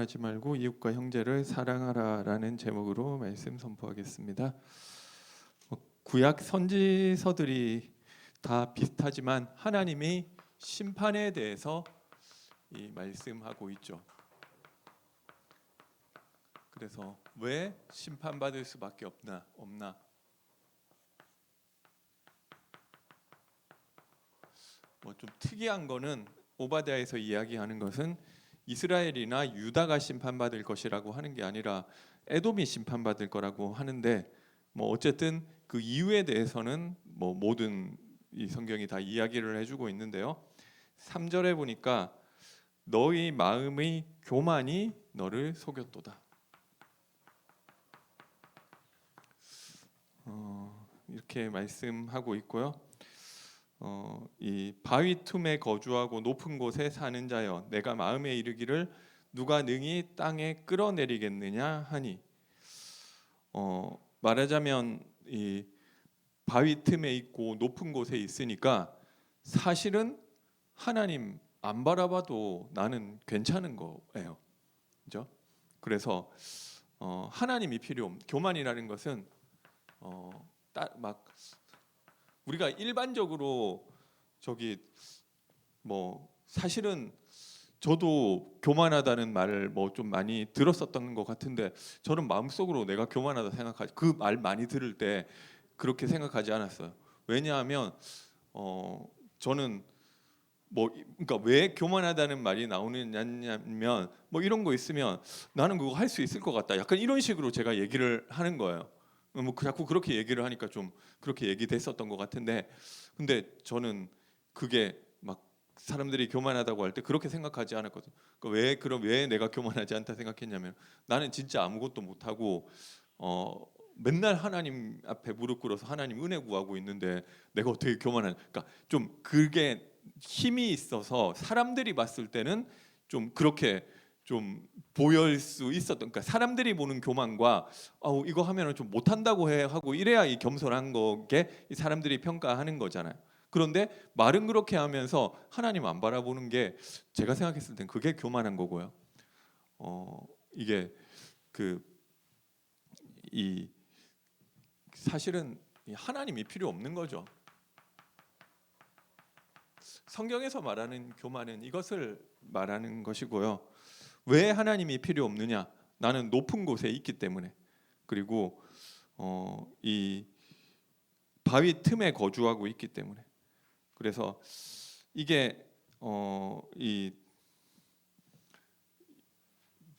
하지 말고 이웃과 형제를 사랑하라라는 제목으로 말씀 선포하겠습니다. 구약 선지서들이 다 비슷하지만 하나님이 심판에 대해서 말씀하고 있죠. 그래서 왜 심판받을 수밖에 없나? 좀 특이한 거는 오바댜에서 이야기하는 것은 이스라엘이나 유다가 심판받을 것이라고 하는 게 아니라 에돔이 심판받을 거라고 하는데 어쨌든 그 이유에 대해서는 모든 이 성경이 다 이야기를 해주고 있는데요. 3절에 보니까 너희 마음의 교만이 너를 속였도다. 이렇게 말씀하고 있고요. 이 바위 틈에 거주하고 높은 곳에 사는 자여 내가 마음에 이르기를 누가 능히 땅에 끌어내리겠느냐 하니, 말하자면 이 바위 틈에 있고 높은 곳에 있으니까 사실은 하나님 안 바라봐도 나는 괜찮은 거예요. 그죠? 그래서 하나님이 필요 없는 교만이라는 것은 막 우리가 일반적으로 사실은 저도 교만하다는 말을 좀 많이 들었었던 것 같은데 저는 마음속으로 내가 교만하다 생각하지 그 말 많이 들을 때 그렇게 생각하지 않았어요. 왜냐하면 저는 그러니까 왜 교만하다는 말이 나오느냐면 이런 거 있으면 나는 그거 할 수 있을 것 같다. 약간 이런 식으로 제가 얘기를 하는 거예요. 자꾸 그렇게 얘기를 하니까 좀 그렇게 얘기됐었던 것 같은데, 근데 저는 그게 막 사람들이 교만하다고 할 때 그렇게 생각하지 않았거든요. 그러니까 왜 내가 교만하지 않다 생각했냐면 나는 진짜 아무것도 못하고 맨날 하나님 앞에 무릎 꿇어서 하나님 은혜 구하고 있는데 내가 어떻게 교만한? 그러니까 좀 그게 힘이 있어서 사람들이 봤을 때는 좀 그렇게 좀 보일 수 있었던, 그러니까 사람들이 보는 교만과 이거 하면은 좀 못한다고 해 하고 이래야 이 겸손한 거게 사람들이 평가하는 거잖아요. 그런데 말은 그렇게 하면서 하나님 안 바라보는 게 제가 생각했을 땐 그게 교만한 거고요. 이게 이 사실은 하나님이 필요 없는 거죠. 성경에서 말하는 교만은 이것을 말하는 것이고요. 왜 하나님이 필요 없느냐? 나는 높은 곳에 있기 때문에, 그리고 이 바위 틈에 거주하고 있기 때문에. 그래서 이게 이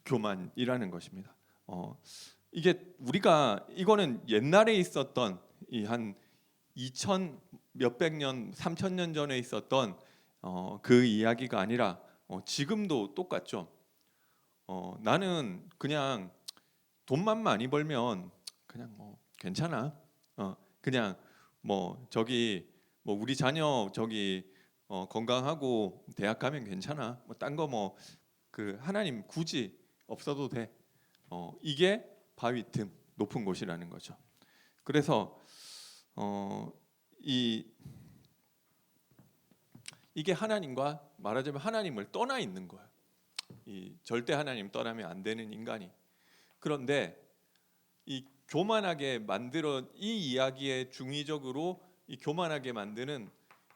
교만이라는 것입니다. 이게 우리가 이거는 옛날에 있었던 이 한 2000 몇백 년, 3000년 전에 있었던 그 이야기가 아니라 지금도 똑같죠. 나는 그냥 돈만 많이 벌면 그냥 괜찮아. 그냥 우리 자녀 건강하고 대학 가면 괜찮아. 딴 거 그 하나님 굳이 없어도 돼. 이게 바위 틈 높은 곳이라는 거죠. 그래서 이게 하나님과 말하자면 하나님을 떠나 있는 거예요. 이 절대 하나님 떠나면 안 되는 인간이. 그런데 이 교만하게 만들어 이 이야기에 중의적으로 이 교만하게 만드는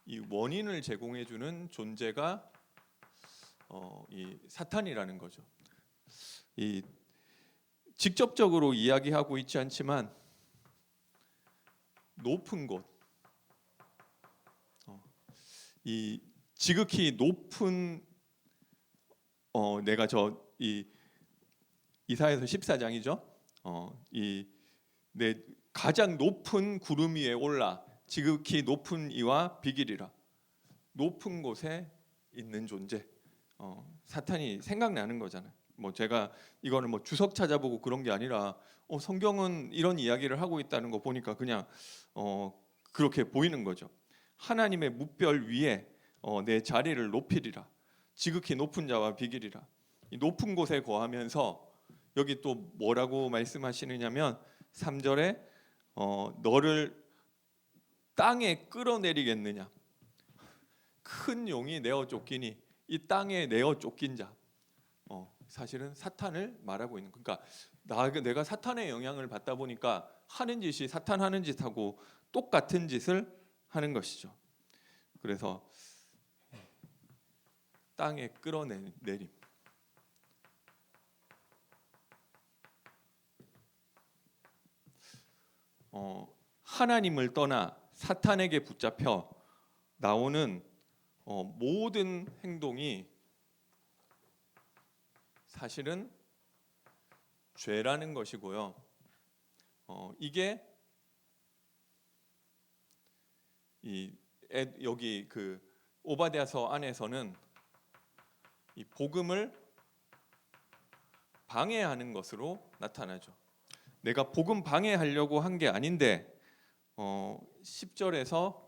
이 원인을 제공해 주는 존재가 이 사탄이라는 거죠. 이 직접적으로 이야기하고 있지 않지만 높은 곳, 이 지극히 높은 내가 이 이사야서 14장이죠. 이 내 가장 높은 구름 위에 올라 지극히 높은 이와 비길이라. 높은 곳에 있는 존재. 사탄이 생각나는 거잖아요. 제가 이거는 주석 찾아보고 그런 게 아니라 성경은 이런 이야기를 하고 있다는 거 보니까 그냥 그렇게 보이는 거죠. 하나님의 뭇별 위에 내 자리를 높이리라. 지극히 높은 자와 비길이라. 이 높은 곳에 거하면서 여기 또 뭐라고 말씀하시느냐면 3절에 너를 땅에 끌어내리겠느냐. 큰 용이 내어 쫓기니 이 땅에 내어 쫓긴 자. 사실은 사탄을 말하고 있는. 그러니까 내가 사탄의 영향을 받다 보니까 하는 짓이 사탄 하는 짓하고 똑같은 짓을 하는 것이죠. 그래서 땅에 끌어내림. 하나님을 떠나 사탄에게 붙잡혀 나오는 모든 행동이 사실은 죄라는 것이고요. 이게 여기 그 오바댜서 안에서는 이 복음을 방해하는 것으로 나타나죠. 내가 복음 방해하려고 한 게 아닌데 10절에서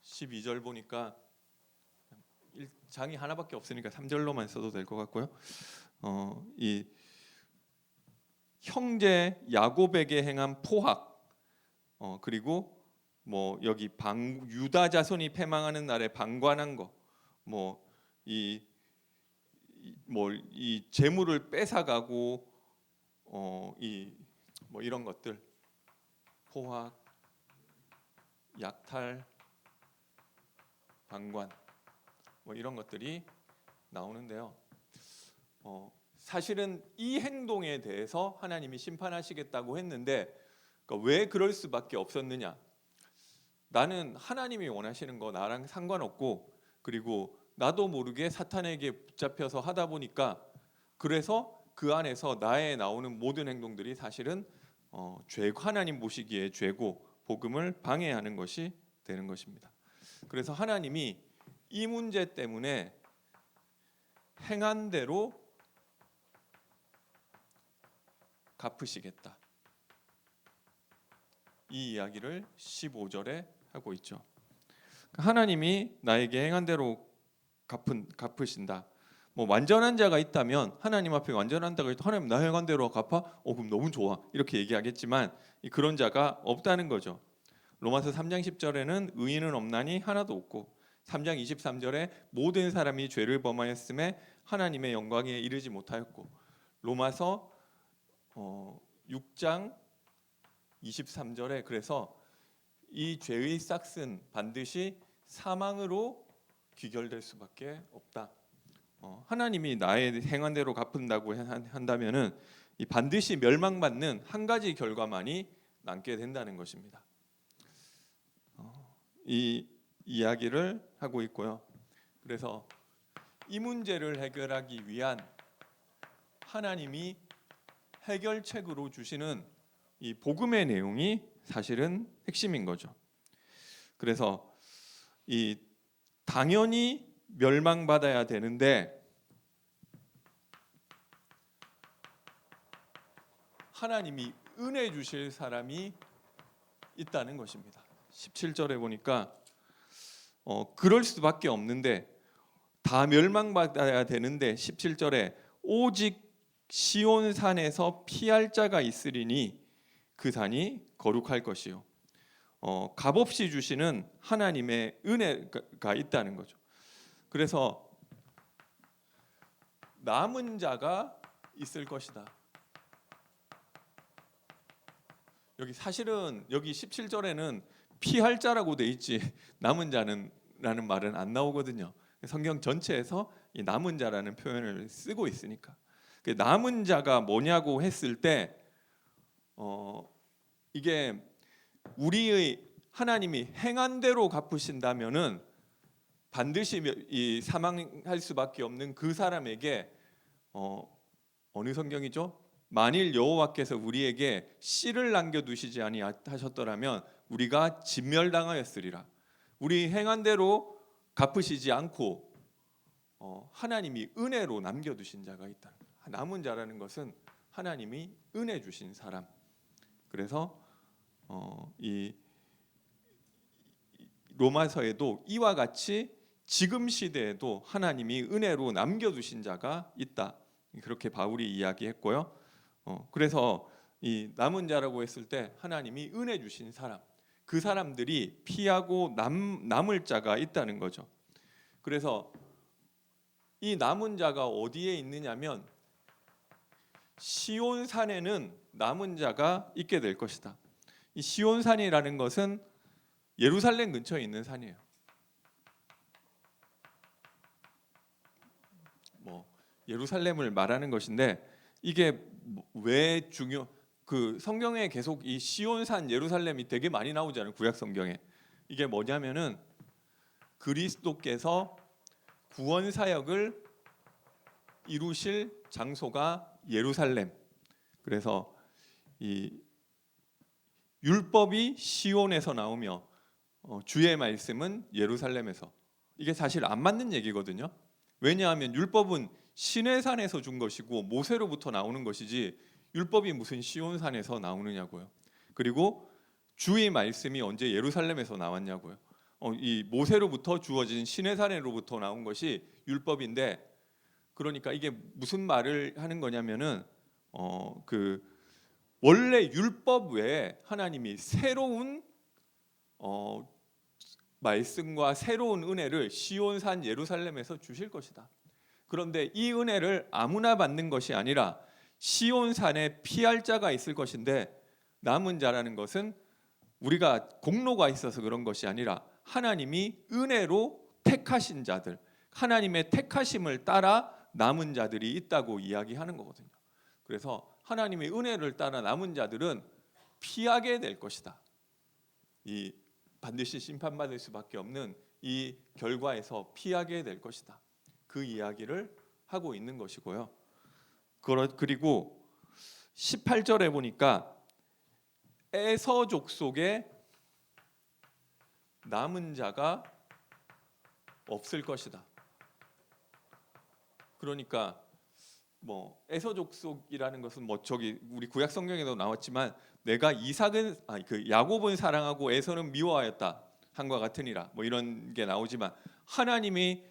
12절 보니까 장이 하나밖에 없으니까 3절로만 써도 될 것 같고요. 이 형제 야곱에게 행한 포학, 그리고 뭐 여기 유다 자손이 패망하는 날에 방관한 거, 이 재물을 뺏어가고 이런 것들, 포학, 약탈, 방관, 이런 것들이 나오는데요. 사실은 이 행동에 대해서 하나님이 심판하시겠다고 했는데, 그러니까 왜 그럴 수밖에 없었느냐? 나는 하나님이 원하시는 거 나랑 상관없고, 그리고 나도 모르게 사탄에게 붙잡혀서 하다 보니까, 그래서 그 안에서 나의 나오는 모든 행동들이 사실은 하나님 보시기에 죄고 복음을 방해하는 것이 되는 것입니다. 그래서 하나님이 이 문제 때문에 행한 대로 갚으시겠다, 이 이야기를 15절에 하고 있죠. 하나님이 나에게 행한 대로 갚으신다. 완전한 자가 있다면, 하나님 앞에 완전한 자가 있다, 하나님 나 행한 대로 갚아? 그럼 너무 좋아, 이렇게 얘기하겠지만 그런 자가 없다는 거죠. 로마서 3장 10절에는 의인은 없나니 하나도 없고, 3장 23절에 모든 사람이 죄를 범하였음에 하나님의 영광에 이르지 못하였고, 로마서 6장 23절에 그래서 이 죄의 싹은 반드시 사망으로 귀결될 수밖에 없다. 하나님이 나의 행한 대로 갚는다고 한다면은 이 반드시 멸망받는 한 가지 결과만이 남게 된다는 것입니다. 이 이야기를 하고 있고요. 그래서 이 문제를 해결하기 위한 하나님이 해결책으로 주시는 이 복음의 내용이 사실은 핵심인 거죠. 그래서 이 당연히 멸망받아야 되는데 하나님이 은혜 주실 사람이 있다는 것입니다. 17절에 보니까 그럴 수밖에 없는데, 다 멸망받아야 되는데 17절에 오직 시온 산에서 피할 자가 있으리니 그 산이 거룩할 것이요, 값없이 주시는 하나님의 은혜가 있다는 거죠. 그래서 남은 자가 있을 것이다. 사실은 여기 17절에는 피할 자라고 돼 있지 남은 자는 라는 말은 안 나오거든요. 성경 전체에서 이 남은 자라는 표현을 쓰고 있으니까. 남은 자가 뭐냐고 했을 때 이게 우리의 하나님이 행한 대로 갚으신다면은 반드시 이 사망할 수밖에 없는 그 사람에게 어느 성경이죠? 만일 여호와께서 우리에게 씨를 남겨두시지 아니하셨더라면 우리가 진멸당하였으리라. 우리 행한 대로 갚으시지 않고 하나님이 은혜로 남겨두신 자가 있다. 남은 자라는 것은 하나님이 은혜 주신 사람. 그래서 이 로마서에도 이와 같이 지금 시대에도 하나님이 은혜로 남겨두신 자가 있다, 그렇게 바울이 이야기했고요. 그래서 이 남은 자라고 했을 때 하나님이 은혜 주신 사람, 그 사람들이 피하고 남을 자가 있다는 거죠. 그래서 이 남은 자가 어디에 있느냐면 시온산에는 남은 자가 있게 될 것이다. 이 시온산이라는 것은 예루살렘 근처에 있는 산이에요. 뭐 예루살렘을 말하는 것인데 이게 왜 그 성경에 계속 이 시온산 예루살렘이 되게 많이 나오잖아요. 구약 성경에. 이게 뭐냐면은 그리스도께서 구원 사역을 이루실 장소가 예루살렘. 그래서 이 율법이 시온에서 나오며 주의 말씀은 예루살렘에서. 이게 사실 안 맞는 얘기거든요. 왜냐하면 율법은 시내산에서 준 것이고 모세로부터 나오는 것이지 율법이 무슨 시온산에서 나오느냐고요. 그리고 주의 말씀이 언제 예루살렘에서 나왔냐고요. 이 모세로부터 주어진 시내산으로부터 나온 것이 율법인데, 그러니까 이게 무슨 말을 하는 거냐면은 그 원래 율법 외에 하나님이 새로운 말씀과 새로운 은혜를 시온산 예루살렘에서 주실 것이다. 그런데 이 은혜를 아무나 받는 것이 아니라 시온산에 피할 자가 있을 것인데, 남은 자라는 것은 우리가 공로가 있어서 그런 것이 아니라 하나님이 은혜로 택하신 자들, 하나님의 택하심을 따라 남은 자들이 있다고 이야기하는 거거든요. 그래서 하나님의 은혜를 따라 남은 자들은 피하게 될 것이다. 이 반드시 심판받을 수밖에 없는 이 결과에서 피하게 될 것이다. 그 이야기를 하고 있는 것이고요. 그리고 18절에 보니까 에서 족속에 남은 자가 없을 것이다. 그러니까 뭐 에서 족속이라는 것은 뭐 저기 우리 구약 성경에도 나왔지만 내가 그 야곱은 사랑하고 에서는 미워하였다 한과 같으니라 뭐 이런 게 나오지만, 하나님이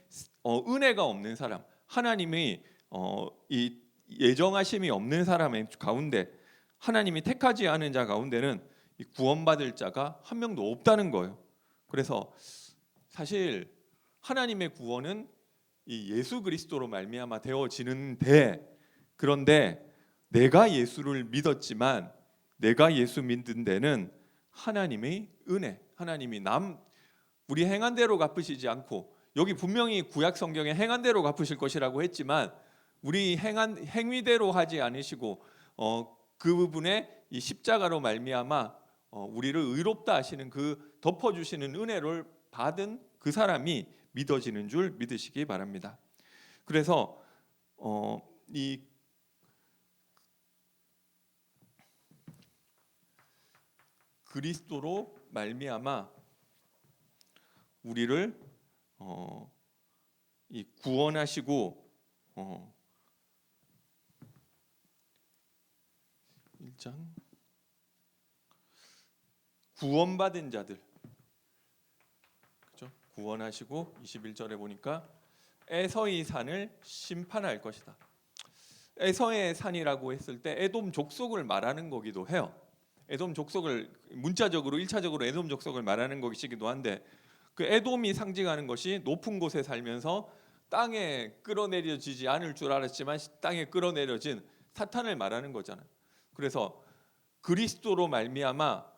은혜가 없는 사람, 하나님이 이 예정하심이 없는 사람의 가운데, 하나님이 택하지 않은 자 가운데는 구원받을 자가 한 명도 없다는 거예요. 그래서 사실 하나님의 구원은 이 예수 그리스도로 말미암아 되어지는데, 그런데 내가 예수를 믿었지만 내가 예수 믿는 데는 하나님의 은혜, 하나님이 우리 행한 대로 갚으시지 않고, 여기 분명히 구약 성경에 행한 대로 갚으실 것이라고 했지만 우리 행위대로 하지 않으시고 그 부분에 이 십자가로 말미암아 우리를 의롭다 하시는 그 덮어주시는 은혜를 받은 그 사람이 믿어지는 줄 믿으시기 바랍니다. 그래서 이 그리스도로 말미암아 우리를 이 구원하시고 1장 구원받은 자들, 그렇죠? 구원하시고 21절에 보니까 에서의 산을 심판할 것이다. 에서의 산이라고 했을 때 에돔 족속을 말하는 거기도 해요. 에돔 족속을 문자적으로 1차적으로 에돔 족속을 말하는 것이기도 한데, 그 에돔이 상징하는 것이 높은 곳에 살면서 땅에 끌어내려지지 않을 줄 알았지만 땅에 끌어내려진 사탄을 말하는 거잖아요. 그래서 그리스도로 말미암아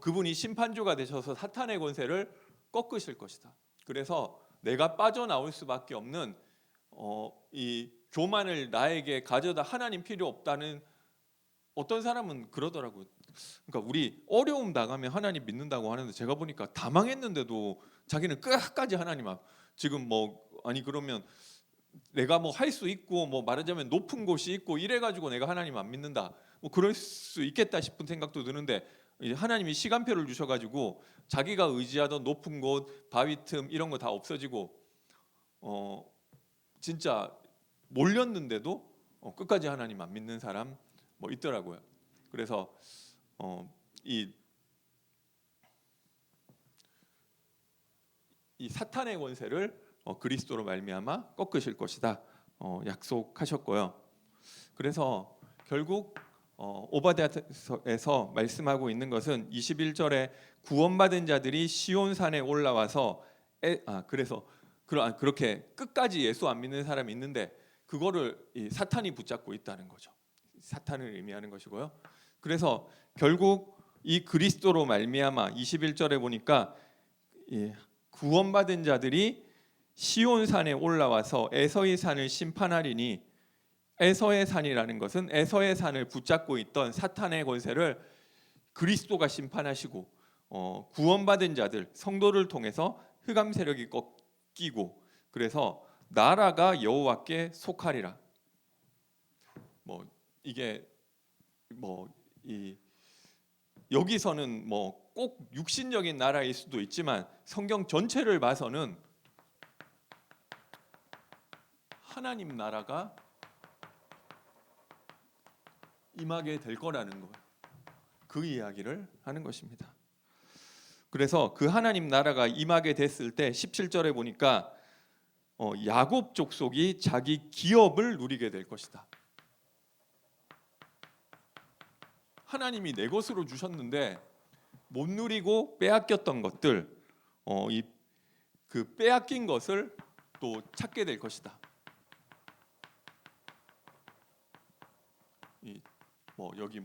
그분이 심판주가 되셔서 사탄의 권세를 꺾으실 것이다. 그래서 내가 빠져나올 수밖에 없는 이 교만을 나에게 가져다 하나님 필요 없다는, 어떤 사람은 그러더라고요. 그러니까 우리 어려움 당하면 하나님 믿는다고 하는데 제가 보니까 다 망했는데도 자기는 끝까지 하나님 지금 뭐 아니 그러면 내가 뭐 할 수 있고 뭐 말하자면 높은 곳이 있고 이래가지고 내가 하나님 안 믿는다 뭐 그럴 수 있겠다 싶은 생각도 드는데, 하나님이 시간표를 주셔가지고 자기가 의지하던 높은 곳, 바위 틈 이런 거 다 없어지고 진짜 몰렸는데도 끝까지 하나님 안 믿는 사람 뭐 있더라고요. 그래서 이 사탄의 권세를 그리스도로 말미암아 꺾으실 것이다 약속하셨고요. 그래서 결국 오바댜에서 말씀하고 있는 것은 21절에 구원받은 자들이 시온산에 올라와서 그래서 그렇게 끝까지 예수 안 믿는 사람이 있는데 그거를 이 사탄이 붙잡고 있다는 거죠. 사탄을 의미하는 것이고요. 그래서 결국 이 그리스도로 말미암아 21절에 보니까 이 구원받은 자들이 시온 산에 올라와서 에서의 산을 심판하리니, 에서의 산이라는 것은 에서의 산을 붙잡고 있던 사탄의 권세를 그리스도가 심판하시고 구원받은 자들 성도를 통해서 흑암 세력이 꺾이고, 그래서 나라가 여호와께 속하리라. 뭐 이게 이 여기서는 꼭 육신적인 나라일 수도 있지만 성경 전체를 봐서는 하나님 나라가 임하게 될 거라는 거, 그 이야기를 하는 것입니다. 그래서 그 하나님 나라가 임하게 됐을 때 17절에 보니까 야곱 족속이 자기 기업을 누리게 될 것이다. 하나님이 내 것으로 주셨는데 못 누리고 빼앗겼던 것들, 그 빼앗긴 것을 또 찾게 될 것이다. 여기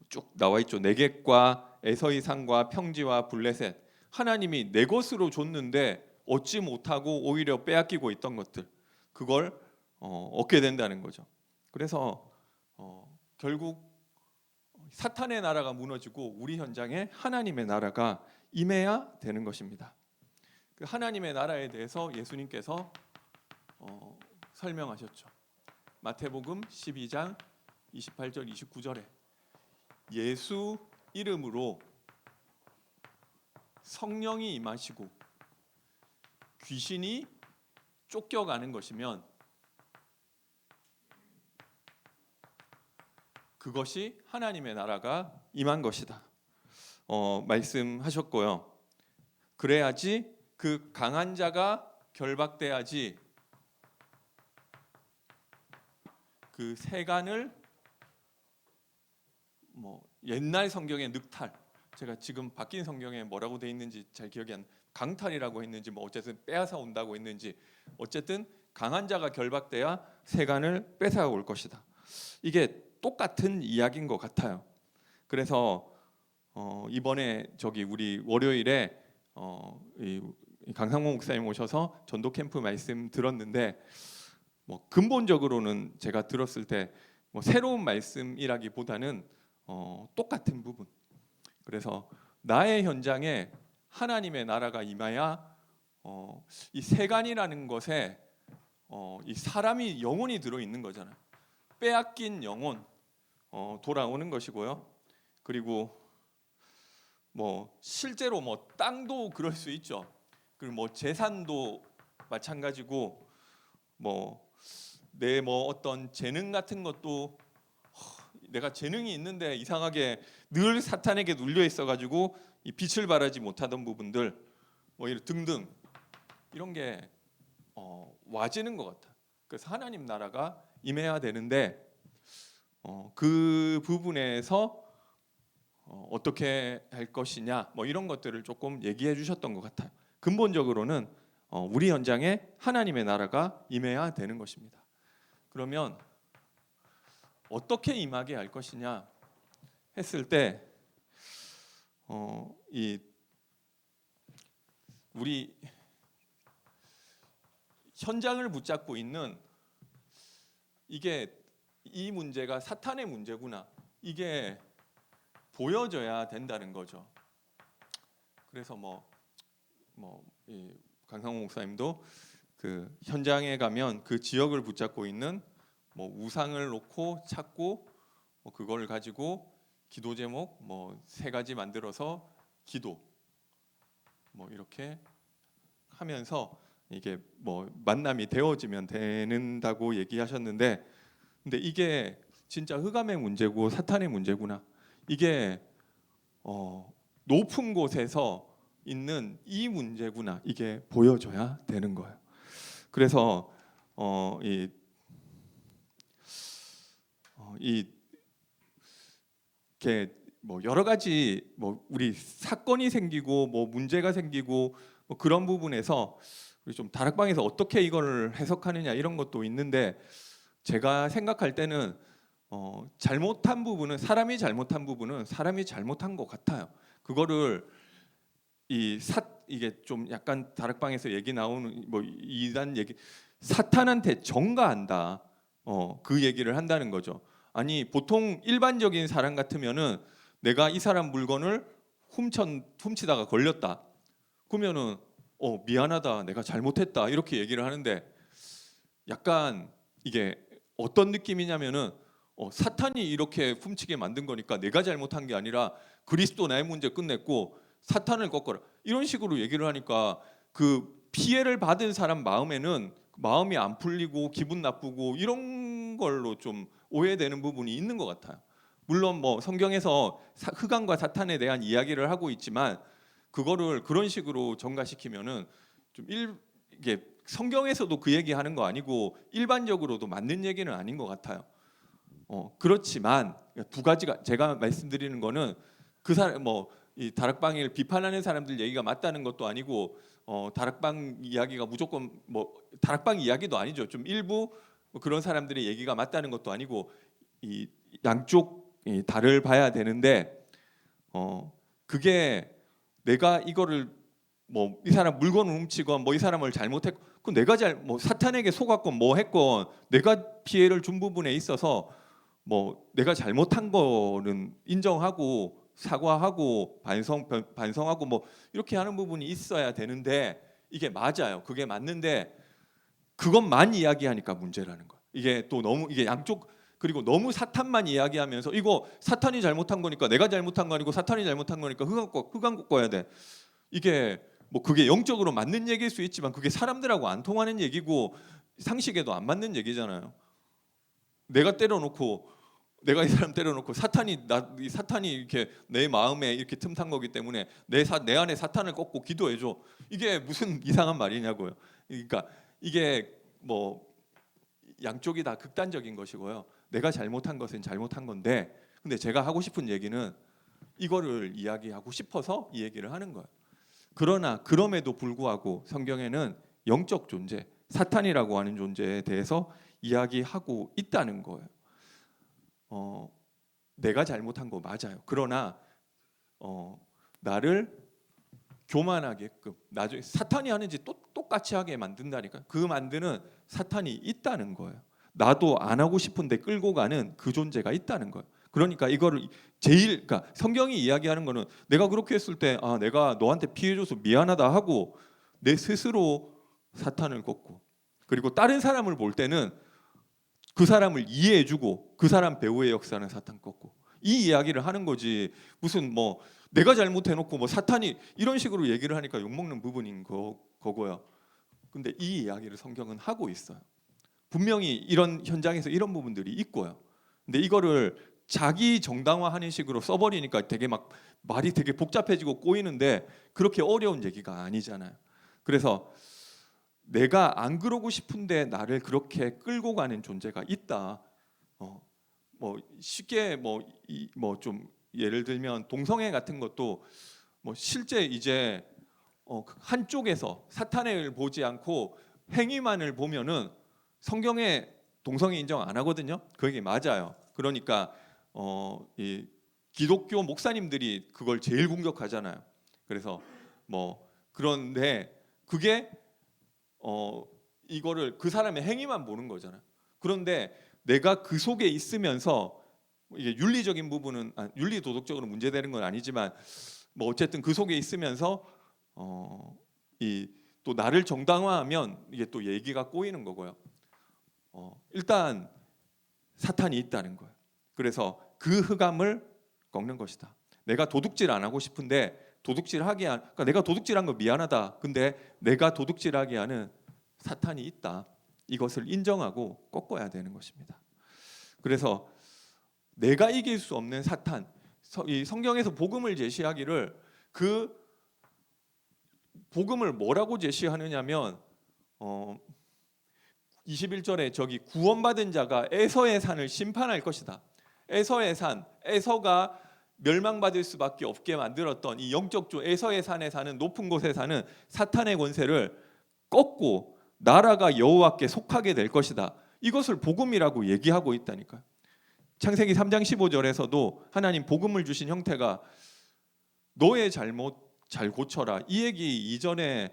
쭉 나와 있죠. 네겝과 에서의 산과 평지와 블레셋. 하나님이 내 것으로 줬는데 얻지 못하고 오히려 빼앗기고 있던 것들, 그걸 얻게 된다는 거죠. 그래서 결국 사탄의 나라가 무너지고 우리 현장에 하나님의 나라가 임해야 되는 것입니다. 그 하나님의 나라에 대해서 예수님께서 설명하셨죠. 마태복음 12장 28절 29절에 예수 이름으로 성령이 임하시고 귀신이 쫓겨가는 것이면 그것이 하나님의 나라가 임한 것이다. 말씀하셨고요. 그래야지 그 강한 자가 결박돼야지 그 세간을 옛날 성경의 늑탈, 제가 지금 바뀐 성경에 뭐라고 돼 있는지 잘 기억이 안, 강탈이라고 했는지 어쨌든 빼앗아 온다고 했는지, 어쨌든 강한 자가 결박돼야 세간을 뺏어 올 것이다. 이게 똑같은 이야기인 것 같아요. 그래서 이번에 우리 월요일에 이 강상모 목사님 오셔서 전도 캠프 말씀 들었는데 근본적으로는 제가 들었을 때 새로운 말씀이라기보다는 똑같은 부분. 그래서 나의 현장에 하나님의 나라가 임하야 이 세간이라는 것에 이 사람이 영혼이 들어 있는 거잖아요. 빼앗긴 영혼 돌아오는 것이고요. 그리고 실제로 땅도 그럴 수 있죠. 그리고 재산도 마찬가지고 내 어떤 재능 같은 것도 내가 재능이 있는데 이상하게 늘 사탄에게 눌려 있어가지고 이 빛을 발하지 못하던 부분들 등등 이런 게 와지는 것 같아. 그래서 하나님 나라가 임해야 되는데 그 부분에서 어떻게 할 것이냐 이런 것들을 조금 얘기해 주셨던 것 같아요. 근본적으로는 우리 현장에 하나님의 나라가 임해야 되는 것입니다. 그러면 어떻게 임하게 할 것이냐 했을 때 우리 현장을 붙잡고 있는 이 문제가 사탄의 문제구나, 이게 보여져야 된다는 거죠. 그래서 이 강상호 목사님도 그 현장에 가면 그 지역을 붙잡고 있는 우상을 놓고 찾고 그걸 가지고 기도 제목 3가지 만들어서 기도 이렇게 하면서 이게 만남이 되어지면 되는다고 얘기하셨는데, 근데 이게 진짜 흑암의 문제고 사탄의 문제구나, 이게 높은 곳에서 있는 이 문제구나, 이게 보여줘야 되는 거예요. 그래서 이게 여러 가지 우리 사건이 생기고 문제가 생기고 뭐 그런 부분에서 우리 좀 다락방에서 어떻게 이걸 해석하느냐 이런 것도 있는데 제가 생각할 때는 잘못한 부분은 사람이 잘못한 부분은 사람이 잘못한 것 같아요. 그거를 이게 좀 약간 다락방에서 얘기 나오는 뭐 이단 얘기 사탄한테 전가한다. 그 얘기를 한다는 거죠. 아니 보통 일반적인 사람 같으면은 내가 이 사람 물건을 훔치다가 걸렸다. 그러면은 미안하다. 내가 잘못했다. 이렇게 얘기를 하는데 약간 이게 어떤 느낌이냐면은 사탄이 이렇게 훔치게 만든 거니까 내가 잘못한 게 아니라 그리스도 나의 문제 끝냈고 사탄을 꺾어라 이런 식으로 얘기를 하니까 그 피해를 받은 사람 마음에는 마음이 안 풀리고 기분 나쁘고 이런 걸로 좀 오해되는 부분이 있는 것 같아요. 물론 뭐 성경에서 흑암과 사탄에 대한 이야기를 하고 있지만 그거를 그런 식으로 전가시키면은 좀 이게 성경에서도 그 얘기하는 거 아니고 일반적으로도 맞는 얘기는 아닌 것 같아요. 그렇지만 두 가지가 제가 말씀드리는 거는 그 사람 이 다락방을 비판하는 사람들 얘기가 맞다는 것도 아니고 다락방 이야기가 무조건 뭐 다락방 이야기도 아니죠. 좀 일부 뭐 그런 사람들의 얘기가 맞다는 것도 아니고 이 양쪽 달을 봐야 되는데 그게 내가 이거를 뭐 이 사람 물건을 훔치건 뭐 이 사람을 잘못했고 그 내가 뭐 사탄에게 속았건 뭐 했건 내가 피해를 준 부분에 있어서 뭐 내가 잘못한 거는 인정하고 사과하고 반성하고 뭐 이렇게 하는 부분이 있어야 되는데 이게 맞아요. 그게 맞는데 그것만 이야기하니까 문제라는 거예요. 이게 또 너무 이게 양쪽 그리고 너무 사탄만 이야기하면서 이거 사탄이 잘못한 거니까 내가 잘못한 거 아니고 사탄이 잘못한 거니까 흑암 꺾어야 돼. 이게 뭐 그게 영적으로 맞는 얘기일 수 있지만 그게 사람들하고 안 통하는 얘기고 상식에도 안 맞는 얘기잖아요. 내가 이 사람 때려놓고 사탄이 이렇게 내 마음에 이렇게 틈탄 거기 때문에 내 안에 사탄을 꺾고 기도해줘. 이게 무슨 이상한 말이냐고요. 그러니까 이게 뭐 양쪽이 다 극단적인 것이고요. 내가 잘못한 것은 잘못한 건데, 근데 제가 하고 싶은 얘기는 이거를 이야기하고 싶어서 이 얘기를 하는 거예요. 그러나 그럼에도 불구하고 성경에는 영적 존재, 사탄이라고 하는 존재에 대해서 이야기하고 있다는 거예요. 내가 잘못한 거 맞아요. 그러나 나를 교만하게끔 나중에 사탄이 하는지 똑같이 하게 만든다니까. 그 만드는 사탄이 있다는 거예요. 나도 안 하고 싶은데 끌고 가는 그 존재가 있다는 거예요. 그러니까 이거를 그러니까 성경이 이야기하는 거는 내가 그렇게 했을 때 내가 너한테 피해줘서 미안하다 하고 내 스스로 사탄을 꺾고 그리고 다른 사람을 볼 때는 그 사람을 이해해주고 그 사람 배후의 역사는 사탄 꺾고 이 이야기를 하는 거지. 무슨 뭐 내가 잘못해놓고 뭐 사탄이 이런 식으로 얘기를 하니까 욕먹는 부분인 거고요. 근데 이 이야기를 성경은 하고 있어요. 분명히 이런 현장에서 이런 부분들이 있고요. 근데 이거를 자기 정당화하는 식으로 써버리니까 되게 막 말이 되게 복잡해지고 꼬이는데 그렇게 어려운 얘기가 아니잖아요. 그래서 내가 안 그러고 싶은데 나를 그렇게 끌고 가는 존재가 있다. 뭐 쉽게 뭐 좀 예를 들면 동성애 같은 것도 뭐 실제 이제 한쪽에서 사탄을 보지 않고 행위만을 보면은 성경에 동성애 인정 안 하거든요. 그게 맞아요. 그러니까 이 기독교 목사님들이 그걸 제일 공격하잖아요. 그래서 뭐 그런데 그게 이거를 그 사람의 행위만 보는 거잖아요. 그런데 내가 그 속에 있으면서 이게 윤리적인 부분은 윤리 도덕적으로 문제되는 건 아니지만 뭐 어쨌든 그 속에 있으면서 이 또 나를 정당화하면 이게 또 얘기가 꼬이는 거고요. 일단 사탄이 있다는 거예요. 그래서 그 흑암을 꺾는 것이다. 내가 도둑질 안 하고 싶은데 그러니까 내가 도둑질한 거 미안하다. 근데 내가 도둑질하게 하는 사탄이 있다. 이것을 인정하고 꺾어야 되는 것입니다. 그래서 내가 이길 수 없는 사탄, 이 성경에서 복음을 제시하기를 그 복음을 뭐라고 제시하느냐면 21절에 저기 구원받은 자가 에서의 산을 심판할 것이다. 에서의 산, 에서가 멸망받을 수밖에 없게 만들었던 이 영적 에서의 산에 사는 높은 곳에 사는 사탄의 권세를 꺾고 나라가 여호와께 속하게 될 것이다. 이것을 복음이라고 얘기하고 있다니까요. 창세기 3장 15절에서도 하나님 복음을 주신 형태가 너의 잘못 잘 고쳐라. 이 얘기 이전에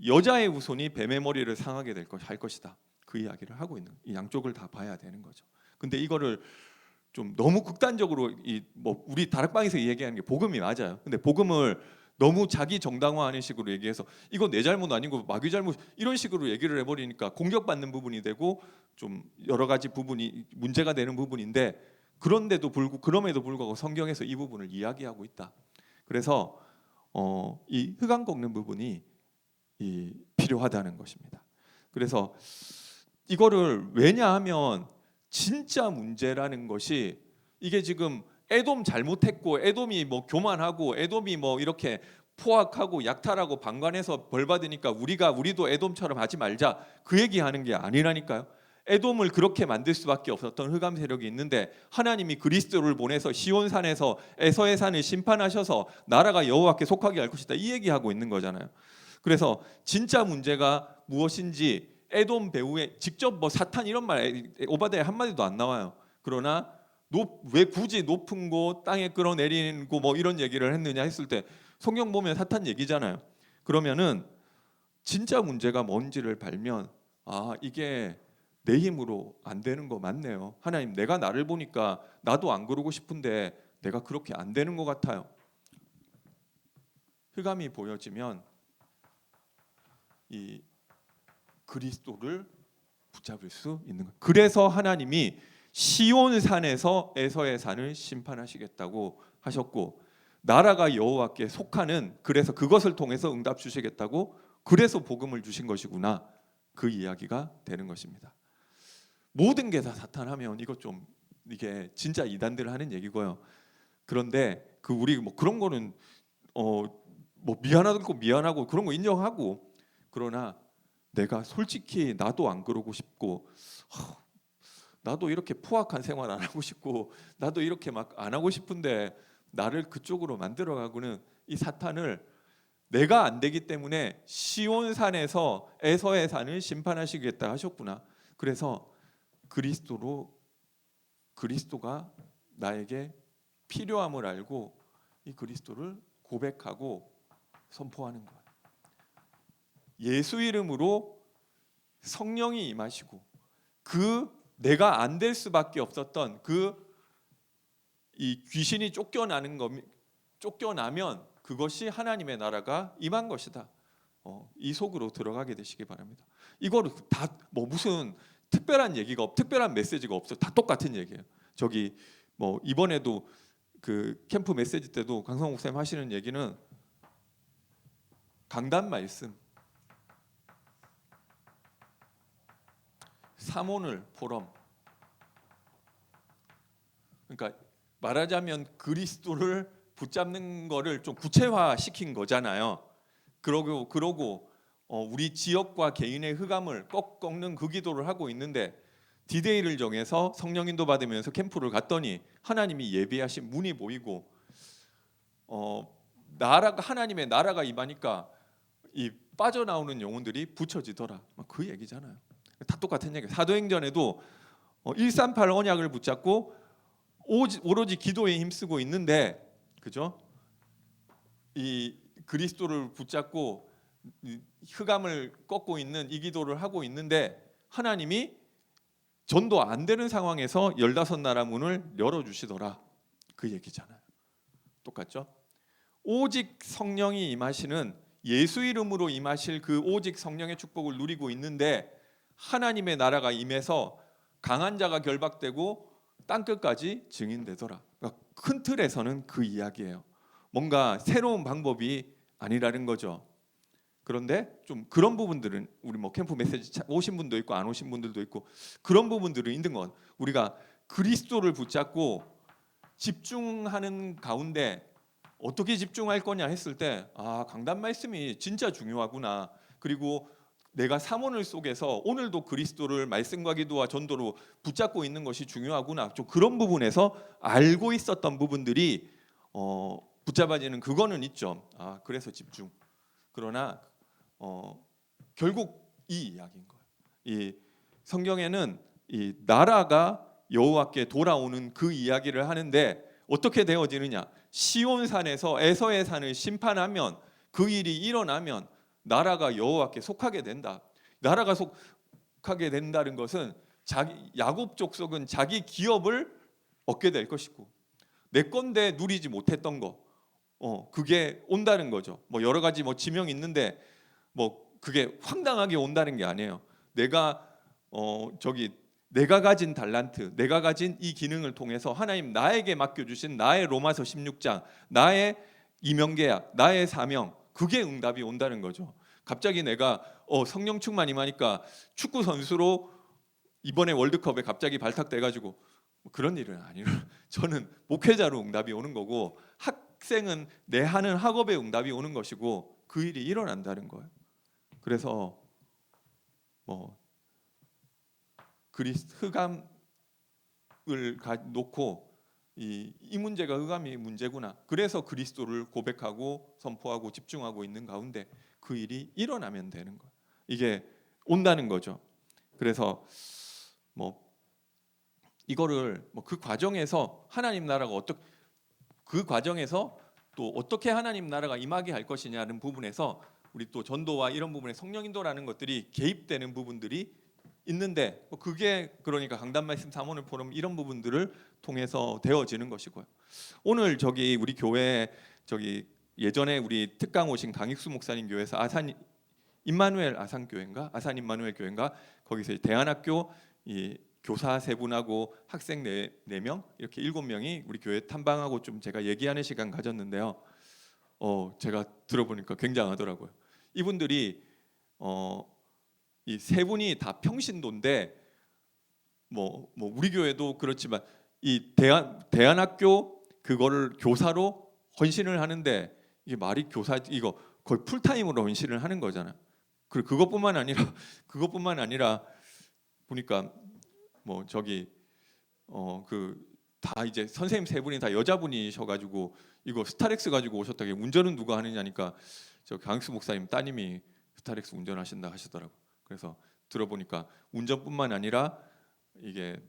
여자의 후손이 뱀의 머리를 상하게 할 것이다. 그 이야기를 하고 있는, 이 양쪽을 다 봐야 되는 거죠. 근데 이거를 좀 너무 극단적으로 우리 다락방에서 얘기하는 게 복음이 맞아요. 근데 복음을 너무 자기 정당화하는 식으로 얘기해서 이거 내 잘못 아니고 마귀 잘못 이런 식으로 얘기를 해버리니까 공격받는 부분이 되고 좀 여러 가지 부분이 문제가 되는 부분인데 그럼에도 불구하고 성경에서 이 부분을 이야기하고 있다. 그래서 이 흑암 꺾는 부분이 필요하다는 것입니다. 그래서 이거를 왜냐하면 진짜 문제라는 것이 이게 지금 에돔 잘못했고 에돔이 뭐 교만하고 에돔이 뭐 이렇게 포악하고 약탈하고 방관해서 벌 받으니까 우리도 에돔처럼 하지 말자 그 얘기하는 게 아니라니까요. 에돔을 그렇게 만들 수밖에 없었던 흑암 세력이 있는데 하나님이 그리스도를 보내서 시온산에서 에서의 산을 심판하셔서 나라가 여호와께 속하게 할 것이다 이 얘기하고 있는 거잖아요. 그래서 진짜 문제가 무엇인지 에돔 배후에 직접 뭐 사탄 이런 말 오바댜 한마디도 안 나와요. 그러나 왜 굳이 높은 곳 땅에 끌어내리고 뭐 이런 얘기를 했느냐 했을 때 성경 보면 사탄 얘기잖아요. 그러면은 진짜 문제가 뭔지를 발면 이게 내 힘으로 안 되는 거 맞네요. 하나님 내가 나를 보니까 나도 안 그러고 싶은데 내가 그렇게 안 되는 것 같아요. 흑암이 보여지면 이 그리스도를 붙잡을 수 있는 거예요. 그래서 하나님이 시온산에서 에서의 산을 심판하시겠다고 하셨고 나라가 여호와께 속하는 그래서 그것을 통해서 응답 주시겠다고 그래서 복음을 주신 것이구나 그 이야기가 되는 것입니다. 모든 게 다 사탄하면 이게 진짜 이단들 하는 얘기고요. 그런데 우리 뭐 그런 거는 뭐 미안하고 그런 거 인정하고 그러나 내가 솔직히 나도 안 그러고 싶고 나도 이렇게 포악한 생활 안 하고 싶고 나도 이렇게 막 안 하고 싶은데 나를 그쪽으로 만들어가고는 이 사탄을 내가 안 되기 때문에 시온산에서 에서의 산을 심판하시겠다 하셨구나. 그래서 그리스도가 나에게 필요함을 알고 이 그리스도를 고백하고 선포하는 거예요. 예수 이름으로 성령이 임하시고 내가 안 될 수밖에 없었던 이 귀신이 쫓겨나면 그것이 하나님의 나라가 임한 것이다. 이 속으로 들어가게 되시기 바랍니다. 이거를 다 뭐 무슨 특별한 메시지가 없어요. 다 똑같은 얘기예요. 저기 뭐 이번에도 그 캠프 메시지 때도 강성욱 목사님 하시는 얘기는 강단 말씀, 삼오늘 포럼. 그러니까 말하자면 그리스도를 붙잡는 거를 좀 구체화시킨 거잖아요. 그러고 우리 지역과 개인의 흑암을 꺾는 그 기도를 하고 있는데 디데이를 정해서 성령 인도 받으면서 캠프를 갔더니 하나님이 예비하신 문이 보이고 하나님의 나라가 임하니까 이 빠져나오는 영혼들이 붙여지더라. 그 얘기잖아요. 다 똑같은 얘기예요. 사도행전에도 138 언약을 붙잡고 오로지 기도에 힘쓰고 있는데 그죠? 이 그리스도를 붙잡고 흑암을 꺾고 있는 이 기도를 하고 있는데 하나님이 전도 안 되는 상황에서 15나라 문을 열어주시더라. 그 얘기잖아요. 똑같죠? 오직 성령이 임하시는 예수 이름으로 임하실 그 오직 성령의 축복을 누리고 있는데 하나님의 나라가 임해서 강한 자가 결박되고 땅끝까지 증인되더라. 그러니까 큰 틀에서는 그 이야기예요. 뭔가 새로운 방법이 아니라는 거죠. 그런데 좀 그런 부분들은 우리 뭐 캠프 메시지 오신 분도 있고 안 오신 분들도 있고 그런 부분들은 있는 건 우리가 그리스도를 붙잡고 집중하는 가운데 어떻게 집중할 거냐 했을 때 강단 말씀이 진짜 중요하구나. 그리고 내가 삼원을 속에서 오늘도 그리스도를 말씀과 기도와 전도로 붙잡고 있는 것이 중요하구나. 좀 그런 부분에서 알고 있었던 부분들이 붙잡아지는 그거는 있죠. 그래서 집중. 그러나 결국 이 이야기인 거예요. 이 성경에는 이 나라가 여호와께 돌아오는 그 이야기를 하는데 어떻게 되어지느냐? 시온산에서 에서의 산을 심판하면 그 일이 일어나면 나라가 여호와께 속하게 된다. 나라가 속하게 된다는 것은 야곱 족속은 자기 기업을 얻게 될 것이고 내 건데 누리지 못했던 거 그게 온다는 거죠. 뭐 여러 가지 뭐 지명이 있는데 뭐 그게 황당하게 온다는 게 아니에요. 내가 가진 달란트, 내가 가진 이 기능을 통해서 하나님 나에게 맡겨주신 나의 로마서 16장, 나의 이명계약, 나의 사명, 그게 응답이 온다는 거죠. 갑자기 내가 성령 충만 임하니까 축구 선수로 이번에 월드컵에 갑자기 발탁돼가지고 그런 일은 아니라 저는 목회자로 응답이 오는 거고 학생은 내 하는 학업에 응답이 오는 것이고 그 일이 일어난다는 거예요. 그래서 뭐 흑암을 놓고 이 문제가 흑암이 문제구나. 그래서 그리스도를 고백하고 선포하고 집중하고 있는 가운데 그 일이 일어나면 되는 거예요. 이게 온다는 거죠. 그래서 뭐 이거를 뭐 그 과정에서 하나님 나라가 그 과정에서 또 어떻게 하나님 나라가 임하게 할 것이냐는 부분에서 우리 또 전도와 이런 부분에 성령 인도라는 것들이 개입되는 부분들이 있는데 그게 그러니까 강단 말씀 사모를 포럼 이런 부분들을 통해서 되어지는 것이고요. 오늘 우리 교회 예전에 우리 특강 오신 강익수 목사님 교회에서 아산 임마누엘 아산 임마누엘 교회인가 거기서 대안학교 이 교사 3분하고 학생 4명 이렇게 7명이 우리 교회 탐방하고 좀 제가 얘기하는 시간 가졌는데요. 제가 들어보니까 굉장하더라고요. 이분들이 이 3분이 다 평신도인데 뭐 우리 교회도 그렇지만 이 대안학교 그거를 교사로 헌신을 하는데 이게 말이 교사 이거 거의 풀타임으로 헌신을 하는 거잖아요. 그리고 그것뿐만 아니라 보니까 뭐 다 이제 선생님 3분이 다 여자분이셔가지고 이거 스타렉스 가지고 오셨다게 운전은 누가 하느냐니까 저 강익수 목사님 따님이 스타렉스 운전하신다 하시더라고. 그래서 들어보니까 운전뿐만 아니라 이게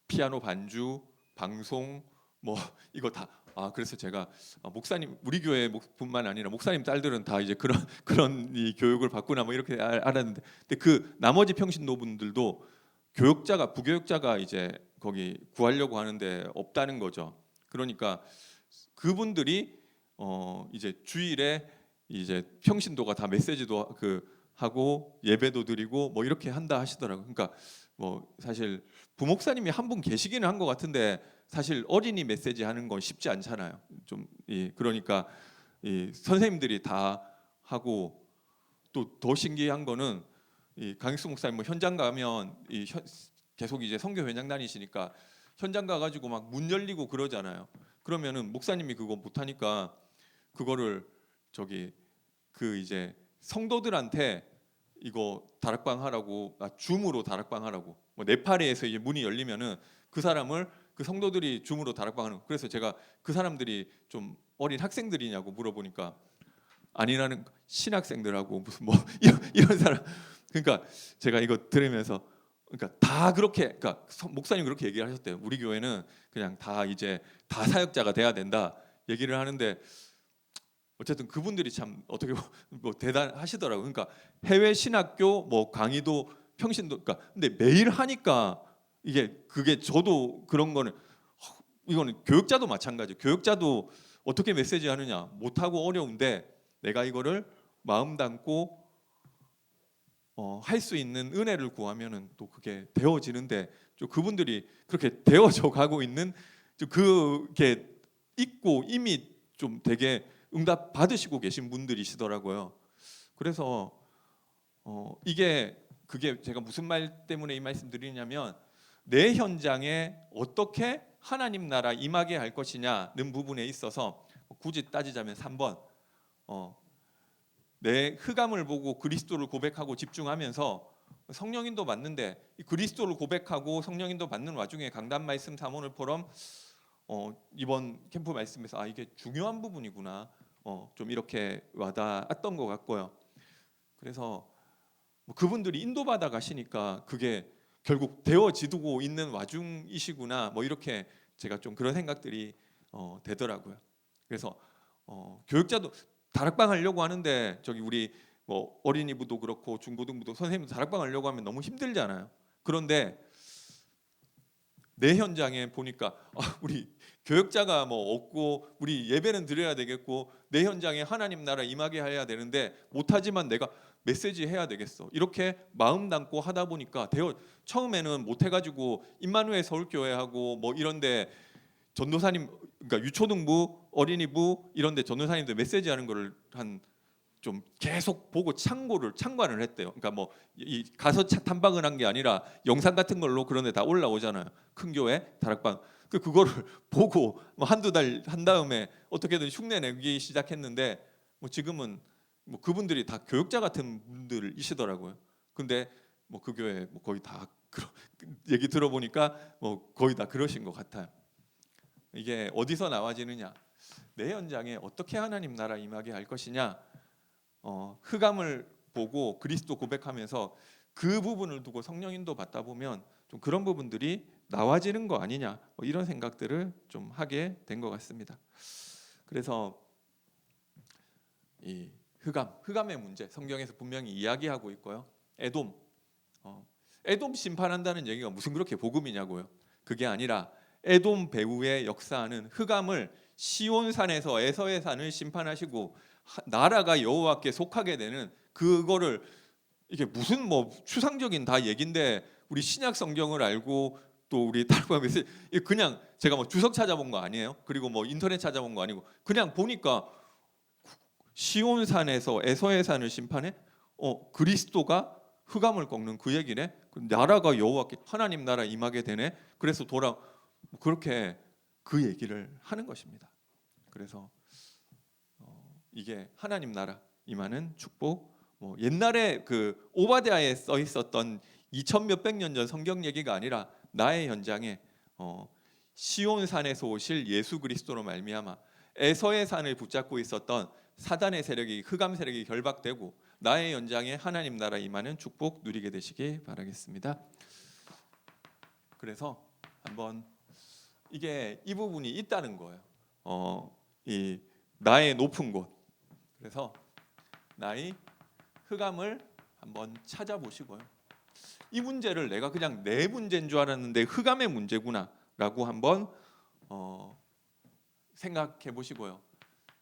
피아노 반주, 방송 뭐 이거 다 그래서 제가 목사님 우리 교회뿐만 아니라 목사님 딸들은 다 이제 그런 이 교육을 받구나 뭐 이렇게 알았는데 근데 그 나머지 평신도분들도 부교육자가 이제 거기 구하려고 하는데 없다는 거죠. 그러니까 그분들이 이제 주일에 이제 평신도가 다 메시지도 하고 예배도 드리고 뭐 이렇게 한다 하시더라고요. 그러니까 뭐 사실 부목사님이 한 분 계시기는 한 것 같은데 사실 어린이 메시지 하는 건 쉽지 않잖아요. 그러니까 이 선생님들이 다 하고 또 더 신기한 거는 이 강익수 목사님 뭐 현장 가면 계속 이제 선교 현장 다니시니까 현장 가가지고 막 문 열리고 그러잖아요. 그러면은 목사님이 그거 못하니까 그거를 이제 성도들한테 이거 다락방 하라고 줌으로 다락방 하라고 뭐 네팔에서 이제 문이 열리면은 그 사람을 그 성도들이 줌으로 다락방하는. 그래서 제가 그 사람들이 좀 어린 학생들이냐고 물어보니까 아니라는 신학생들하고 무슨 뭐 이런 사람. 그러니까 제가 이거 들으면서 그러니까 다 그렇게 그러니까 목사님 그렇게 얘기를 하셨대요. 우리 교회는 그냥 다 이제 다 사역자가 돼야 된다 얘기를 하는데 어쨌든 그분들이 참 어떻게 뭐 대단하시더라고요. 그러니까 해외 신학교 뭐 강의도 평신도 그러니까 근데 매일 하니까 그게 저도 그런 거는 이거는 교육자도 마찬가지. 교육자도 어떻게 메시지 하느냐 못하고 어려운데 내가 이거를 마음 담고 할 수 있는 은혜를 구하면은 또 그게 되어지는데 좀 그분들이 그렇게 되어져 가고 있는 좀 그게 있고 이미 좀 되게 응답 받으시고 계신 분들이시더라고요. 그래서 그게 제가 무슨 말 때문에 이 말씀 드리냐면 내 현장에 어떻게 하나님 나라 임하게 할 것이냐는 부분에 있어서 굳이 따지자면 3번 내 흑암을 보고 그리스도를 고백하고 집중하면서 성령인도 받는데 그리스도를 고백하고 성령인도 받는 와중에 강단 말씀 사모를 포럼 이번 캠프 말씀에서 이게 중요한 부분이구나 좀 이렇게 와닿았던 것 같고요. 그래서 뭐 그분들이 인도받아 가시니까 그게 결국 되어지고 있는 와중이시구나 뭐 이렇게 제가 좀 그런 생각들이 되더라고요. 그래서 교육자도 다락방 하려고 하는데 저기 우리 뭐 어린이부도 그렇고 중고등부도 선생님도 다락방 하려고 하면 너무 힘들잖아요. 그런데 내 현장에 보니까 우리 교육자가 뭐 없고 우리 예배는 드려야 되겠고 내 현장에 하나님 나라 임하게 해야 되는데 못하지만 내가 메시지 해야 되겠어 이렇게 마음 담고 하다 보니까 처음에는 못해가지고 임마누엘 서울교회하고 뭐 이런데 전도사님 그러니까 유초등부 어린이부 이런데 전도사님들 메시지 하는 거를 한 좀 계속 보고 참관을 했대요. 그러니까 뭐 이 가서 탐방을 한 게 아니라 영상 같은 걸로 그런데 다 올라오잖아요. 큰 교회 다락방 그거를 보고 뭐 한두 달 한 다음에 어떻게든 흉내 내기 시작했는데 뭐 지금은 뭐 그분들이 다 교육자 같은 분들이시더라고요. 근데 뭐 그 교회 뭐 거의 다 얘기 들어보니까 뭐 거의 다 그러신 것 같아요. 이게 어디서 나와지느냐? 내 현장에 어떻게 하나님 나라 임하게 할 것이냐? 흑암을 보고 그리스도 고백하면서 그 부분을 두고 성령 인도 받다 보면 좀 그런 부분들이 나와지는 거 아니냐 뭐 이런 생각들을 좀 하게 된 것 같습니다. 그래서 이 흑암의 문제 성경에서 분명히 이야기하고 있고요. 에돔 심판한다는 얘기가 무슨 그렇게 복음이냐고요. 그게 아니라 에돔 배후의 역사하는 흑암을 시온산에서 에서의 산을 심판하시고 나라가 여호와께 속하게 되는 그거를 이게 무슨 뭐 추상적인 다 얘긴데 우리 신약 성경을 알고 또 우리 탈북하면서 그냥 제가 뭐 주석 찾아본 거 아니에요. 그리고 뭐 인터넷 찾아본 거 아니고 그냥 보니까 시온산에서 에서의 산을 심판해 그리스도가 흑암을 꺾는 그 얘기네. 나라가 여호와께 하나님 나라 임하게 되네. 그래서 그렇게 그 얘기를 하는 것입니다. 그래서 이게 하나님 나라 임하는 축복. 뭐 옛날에 그 오바댜에 써 있었던 2천 몇백 년 전 성경 얘기가 아니라 나의 현장에 시온산에서 오실 예수 그리스도로 말미암아 에서의 산을 붙잡고 있었던 사단의 세력이 흑암 세력이 결박되고 나의 현장에 하나님 나라 임하는 축복 누리게 되시기 바라겠습니다. 그래서 한번 이게 이 부분이 있다는 거예요. 이 나의 높은 곳. 그래서 나의 흑암을 한번 찾아보시고요. 이 문제를 내가 그냥 내 문제인 줄 알았는데 흑암의 문제구나라고 한번 생각해 보시고요.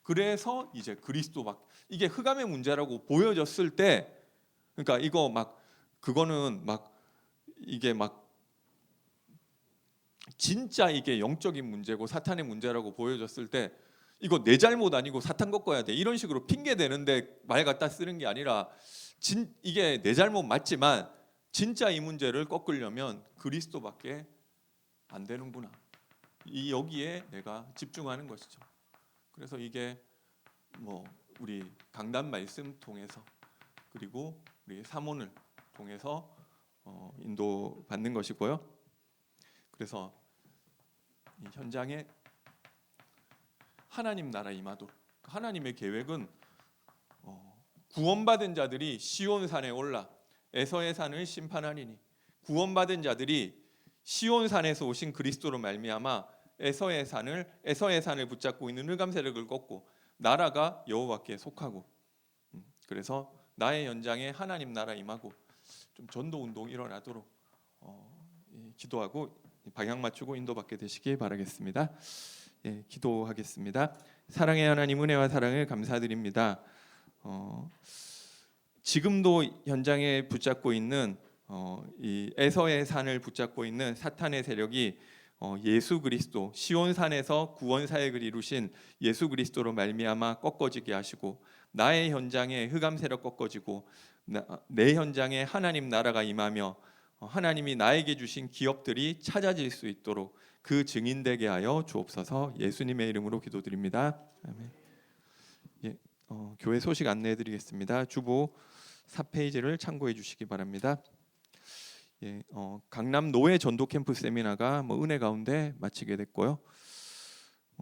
그래서 이제 이게 흑암의 문제라고 보여졌을 때, 그러니까 이거 그거는 이게 진짜 이게 영적인 문제고 사탄의 문제라고 보여졌을 때 이거 내 잘못 아니고 사탄 꺾어야 돼 이런 식으로 핑계 대는데 말 갖다 쓰는 게 아니라 이게 내 잘못 맞지만 진짜 이 문제를 꺾으려면 그리스도밖에 안 되는구나. 여기에 내가 집중하는 것이죠. 그래서 이게 뭐 우리 강단 말씀 통해서 그리고 우리 사모를 통해서 인도 받는 것이고요. 그래서 이 현장에 하나님 나라 임하도 하나님의 계획은 구원받은 자들이 시온산에 올라 에서의 산을 심판하리니 구원받은 자들이 시온산에서 오신 그리스도로 말미암아 에서의 산을 붙잡고 있는 흑암 세력을 꺾고 나라가 여호와께 속하고 그래서 나의 현장에 하나님 나라 임하고 좀 전도 운동 일어나도록 기도하고 방향 맞추고 인도받게 되시기 바라겠습니다. 기도하겠습니다. 사랑의 하나님 은혜와 사랑을 감사드립니다. 지금도 현장에 붙잡고 있는 이 에서의 산을 붙잡고 있는 사탄의 세력이 예수 그리스도 시온산에서 구원 사역을 이루신 예수 그리스도로 말미암아 꺾어지게 하시고 나의 현장에 흑암 세력 꺾어지고 내 현장에 하나님 나라가 임하며 하나님이 나에게 주신 기업들이 찾아질 수 있도록 그 증인되게 하여 주옵소서. 예수님의 이름으로 기도드립니다. 아멘. 교회 소식 안내해드리겠습니다. 주보 4페이지를 참고해 주시기 바랍니다. 강남 노예 전도 캠프 세미나가 은혜 가운데 마치게 됐고요.